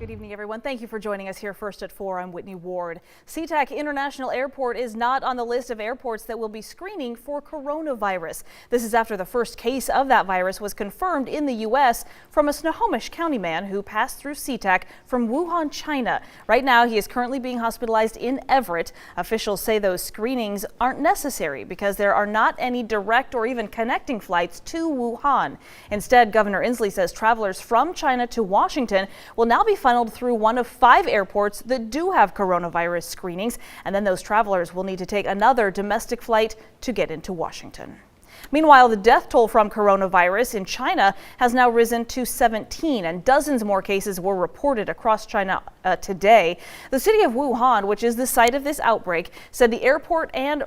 Good evening, everyone. Thank you for joining us here first at 4. I'm Whitney Ward. SeaTac International Airport is not on the list of airports that will be screening for coronavirus. This is after the first case of that virus was confirmed in the U.S. from a Snohomish County man who passed through SeaTac from Wuhan, China. Right now, he is currently being hospitalized in Everett. Officials say those screenings aren't necessary because there are not any direct or even connecting flights to Wuhan. Instead, Governor Inslee says travelers from China to Washington will now be funneled through one of 5 airports that do have coronavirus screenings, and then those travelers will need to take another domestic flight to get into Washington. Meanwhile, the death toll from coronavirus in China has now risen to 17, and dozens more cases were reported across China today. The city of Wuhan, which is the site of this outbreak, said the airport and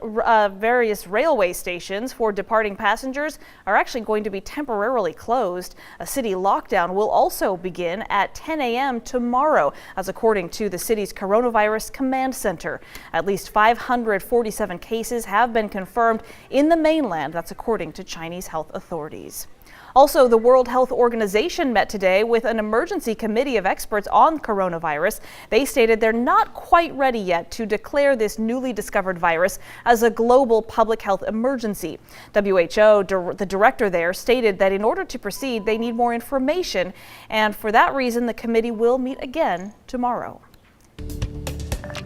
various railway stations for departing passengers are actually going to be temporarily closed. A city lockdown will also begin at 10 a.m. tomorrow, as according to the city's coronavirus command center. At least 547 cases have been confirmed in the mainland. That's according to Chinese health authorities. Also, the World Health Organization met today with an emergency committee of experts on coronavirus. They stated they're not quite ready yet to declare this newly discovered virus as a global public health emergency. WHO, the director there, stated that in order to proceed, they need more information, and for that reason, the committee will meet again tomorrow.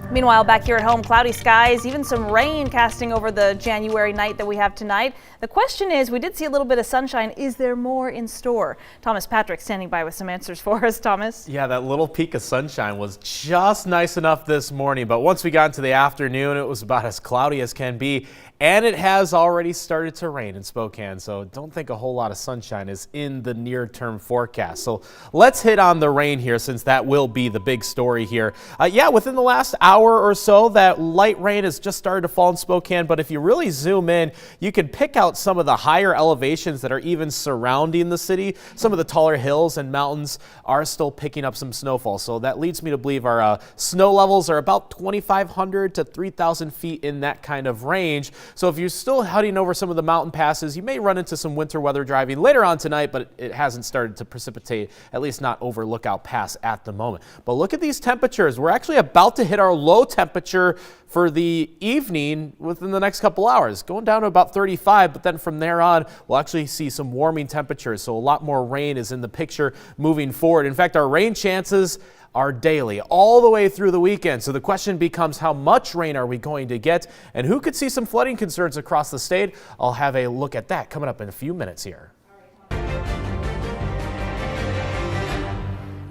Meanwhile, back here at home, cloudy skies, even some rain casting over the January night that we have tonight. The question is, we did see a little bit of sunshine. Is there more in store? Thomas Patrick standing by with some answers for us. Thomas? Yeah, that little peak of sunshine was just nice enough this morning, but once we got into the afternoon, it was about as cloudy as can be. And it has already started to rain in Spokane, so don't think a whole lot of sunshine is in the near-term forecast. So let's hit on the rain here, since that will be the big story here. Yeah, within the last hour or so, that light rain has just started to fall in Spokane, but if you really zoom in, you can pick out some of the higher elevations that are even surrounding the city. Some of the taller hills and mountains are still picking up some snowfall, so that leads me to believe our snow levels are about 2,500 to 3,000 feet in that kind of range. So if you're still heading over some of the mountain passes, you may run into some winter weather driving later on tonight, but it hasn't started to precipitate, at least not over Lookout Pass at the moment. But look at these temperatures. We're actually about to hit our low temperature for the evening within the next couple hours, going down to about 35, but then from there on, we'll actually see some warming temperatures. So a lot more rain is in the picture moving forward. In fact, our rain chances are daily all the way through the weekend. So the question becomes, how much rain are we going to get, and who could see some flooding concerns across the state? I'll have a look at that coming up in a few minutes here.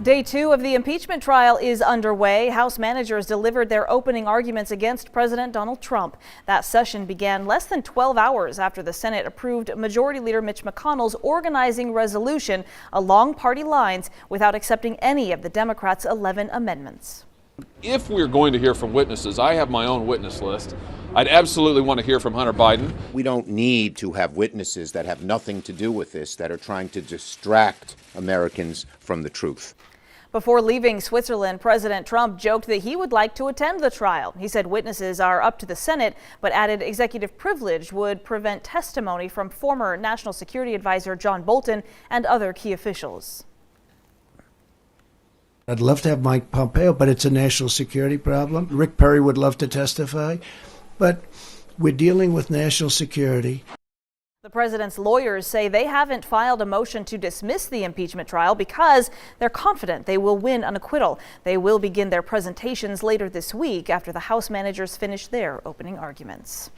Day 2 of the impeachment trial is underway. House managers delivered their opening arguments against President Donald Trump. That session began less than 12 hours after the Senate approved Majority Leader Mitch McConnell's organizing resolution along party lines without accepting any of the Democrats' 11 amendments. If we're going to hear from witnesses, I have my own witness list. I'd absolutely want to hear from Hunter Biden. We don't need to have witnesses that have nothing to do with this, that are trying to distract Americans from the truth. Before leaving Switzerland, President Trump joked that he would like to attend the trial. He said witnesses are up to the Senate, but added executive privilege would prevent testimony from former National Security Advisor John Bolton and other key officials. I'd love to have Mike Pompeo, but it's a national security problem. Rick Perry would love to testify, but we're dealing with national security. The president's lawyers say they haven't filed a motion to dismiss the impeachment trial because they're confident they will win an acquittal. They will begin their presentations later this week after the House managers finish their opening arguments.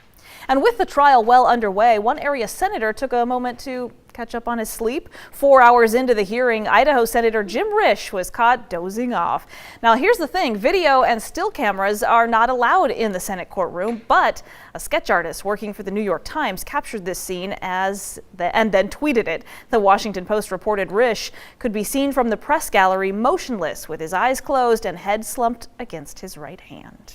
And with the trial well underway, one area senator took a moment to catch up on his sleep. 4 hours into the hearing, Idaho Senator Jim Risch was caught dozing off. Now, here's the thing. Video and still cameras are not allowed in the Senate courtroom, but a sketch artist working for the New York Times captured this scene and then tweeted it. The Washington Post reported Risch could be seen from the press gallery motionless with his eyes closed and head slumped against his right hand.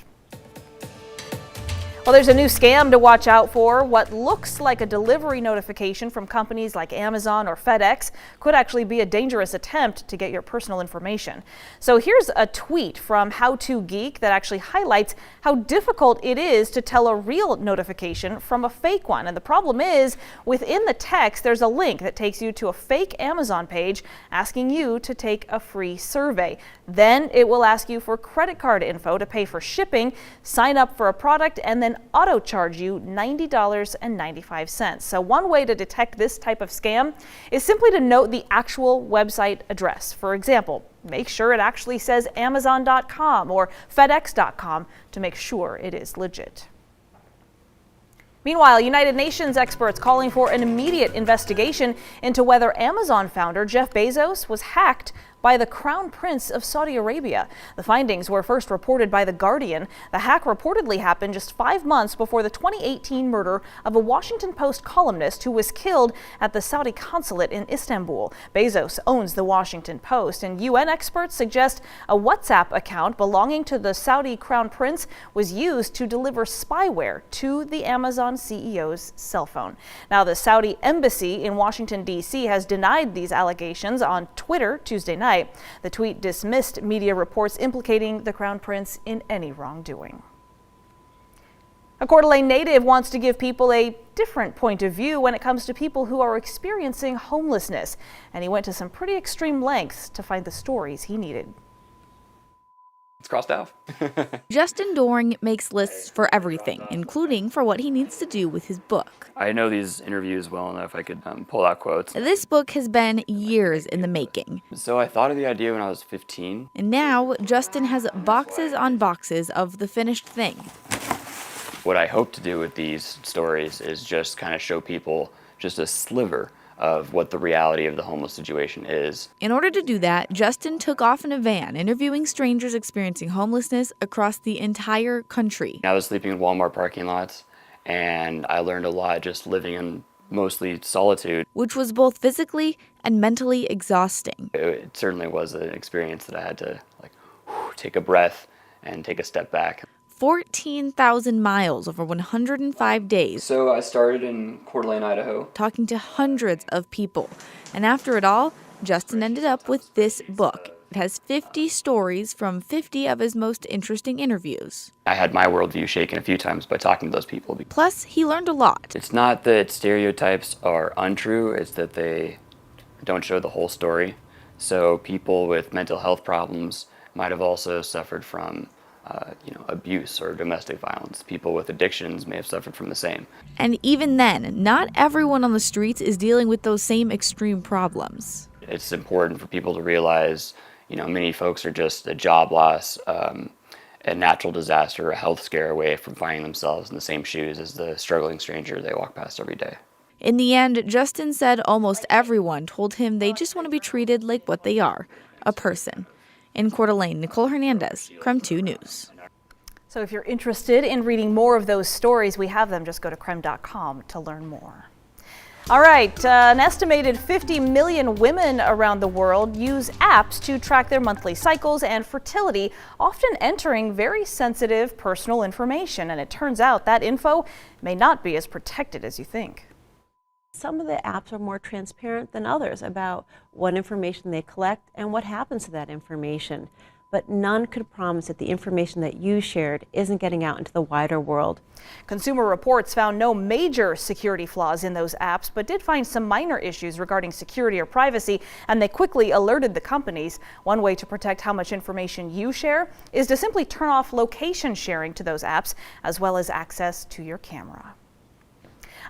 Well, there's a new scam to watch out for. What looks like a delivery notification from companies like Amazon or FedEx could actually be a dangerous attempt to get your personal information. So here's a tweet from How To Geek that actually highlights how difficult it is to tell a real notification from a fake one. And the problem is, within the text, there's a link that takes you to a fake Amazon page asking you to take a free survey. Then it will ask you for credit card info to pay for shipping, sign up for a product, and then auto charge you $90.95. So one way to detect this type of scam is simply to note the actual website address. For example, make sure it actually says Amazon.com or FedEx.com to make sure it is legit. Meanwhile, United Nations experts calling for an immediate investigation into whether Amazon founder Jeff Bezos was hacked by the Crown Prince of Saudi Arabia. The findings were first reported by The Guardian. The hack reportedly happened just 5 months before the 2018 murder of a Washington Post columnist who was killed at the Saudi consulate in Istanbul. Bezos owns the Washington Post, and UN experts suggest a WhatsApp account belonging to the Saudi Crown Prince was used to deliver spyware to the Amazon CEO's cell phone. Now, the Saudi embassy in Washington, D.C. has denied these allegations on Twitter Tuesday night. The tweet dismissed media reports implicating the Crown Prince in any wrongdoing. A Coeur d'Alene native wants to give people a different point of view when it comes to people who are experiencing homelessness, and he went to some pretty extreme lengths to find the stories he needed. It's crossed off. Justin Doran makes lists for everything, including for what he needs to do with his book. I know these interviews well enough I could pull out quotes. This book has been years in the making. So I thought of the idea when I was 15. And now Justin has boxes on boxes of the finished thing. What I hope to do with these stories is just kind of show people just a sliver of what the reality of the homeless situation is. In order to do that, Justin took off in a van, interviewing strangers experiencing homelessness across the entire country. I was sleeping in Walmart parking lots, and I learned a lot just living in mostly solitude. Which was both physically and mentally exhausting. It certainly was an experience that I had to take a breath and take a step back. 14,000 miles over 105 days. So I started in Coeur d'Alene, Idaho. Talking to hundreds of people. And after it all, Justin ended up with this book. It has 50 stories from 50 of his most interesting interviews. I had my worldview shaken a few times by talking to those people. Plus, he learned a lot. It's not that stereotypes are untrue, it's that they don't show the whole story. So people with mental health problems might have also suffered from abuse or domestic violence. People with addictions may have suffered from the same. And even then, not everyone on the streets is dealing with those same extreme problems. It's important for people to realize, many folks are just a job loss, a natural disaster, a health scare away from finding themselves in the same shoes as the struggling stranger they walk past every day. In the end, Justin said almost everyone told him they just want to be treated like what they are, a person. In Coeur d'Alene, Nicole Hernandez, KREM 2 News. So if you're interested in reading more of those stories, we have them. Just go to KREM.com to learn more. All right, an estimated 50 million women around the world use apps to track their monthly cycles and fertility, often entering very sensitive personal information. And it turns out that info may not be as protected as you think. Some of the apps are more transparent than others about what information they collect and what happens to that information. But none could promise that the information that you shared isn't getting out into the wider world. Consumer Reports found no major security flaws in those apps, but did find some minor issues regarding security or privacy, and they quickly alerted the companies. One way to protect how much information you share is to simply turn off location sharing to those apps, as well as access to your camera.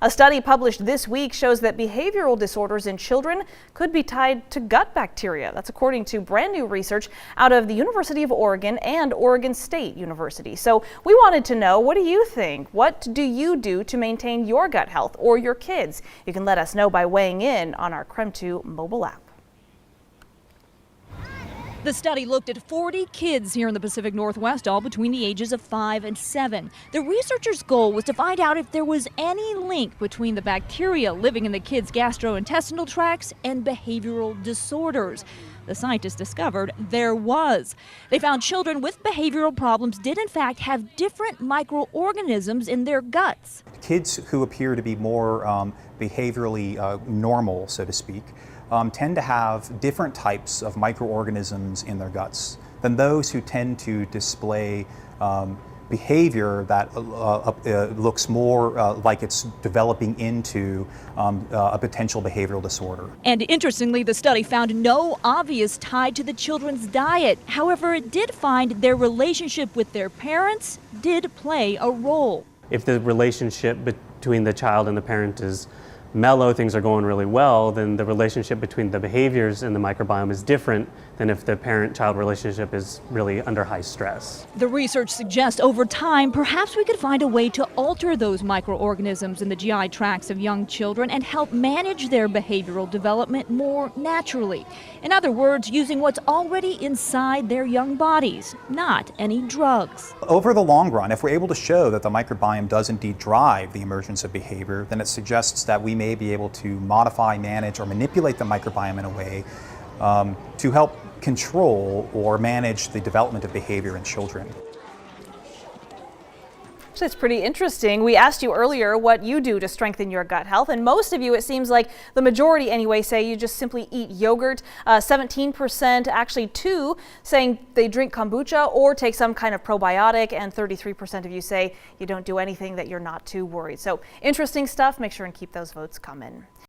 A study published this week shows that behavioral disorders in children could be tied to gut bacteria. That's according to brand new research out of the University of Oregon and Oregon State University. So we wanted to know, what do you think? What do you do to maintain your gut health or your kids? You can let us know by weighing in on our KREM 2 mobile app. The study looked at 40 kids here in the Pacific Northwest, all between the ages of 5 and 7. The researchers' goal was to find out if there was any link between the bacteria living in the kids' gastrointestinal tracts and behavioral disorders. The scientists discovered there was. They found children with behavioral problems did in fact have different microorganisms in their guts. Kids who appear to be more behaviorally normal, so to speak, tend to have different types of microorganisms in their guts than those who tend to display behavior that looks more like it's developing into a potential behavioral disorder. And interestingly, the study found no obvious tie to the children's diet. However, it did find their relationship with their parents did play a role. If the relationship between the child and the parent is mellow, things are going really well, then the relationship between the behaviors and the microbiome is different than if the parent-child relationship is really under high stress. The research suggests over time, perhaps we could find a way to alter those microorganisms in the GI tracts of young children and help manage their behavioral development more naturally. In other words, using what's already inside their young bodies, not any drugs. Over the long run, if we're able to show that the microbiome does indeed drive the emergence of behavior, then it suggests that we may be able to modify, manage, or manipulate the microbiome in a way to help control or manage the development of behavior in children. So it's pretty interesting. We asked you earlier what you do to strengthen your gut health, and most of you, it seems like the majority anyway, say you just simply eat yogurt. 17%, actually 2, saying they drink kombucha or take some kind of probiotic, and 33% of you say you don't do anything, that you're not too worried. So interesting stuff. Make sure and keep those votes coming.